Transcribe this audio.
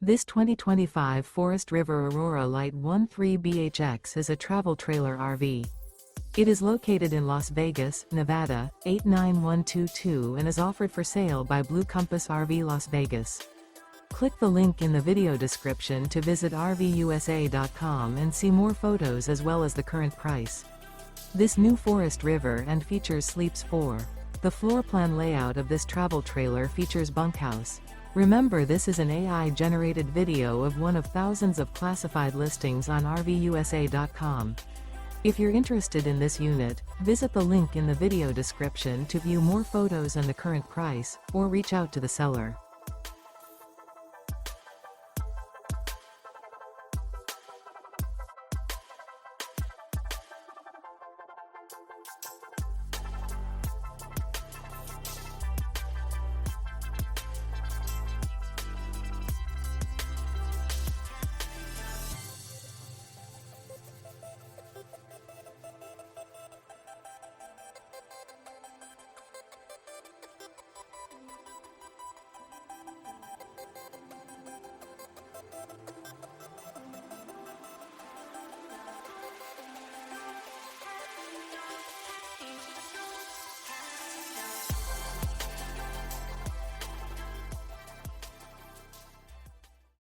This 2025 Forest River Aurora Light 13BHX is a travel trailer RV. It is located in Las Vegas, Nevada, 89122 and is offered for sale by Blue Compass RV Las Vegas. Click the link in the video description to visit RVUSA.com and see more photos as well as the current price. This new Forest River and features sleeps 4. The floor plan layout of this travel trailer features bunkhouse. Remember, this is an AI-generated video of one of thousands of classified listings on RVUSA.com. If you're interested in this unit, visit the link in the video description to view more photos and the current price, or reach out to the seller.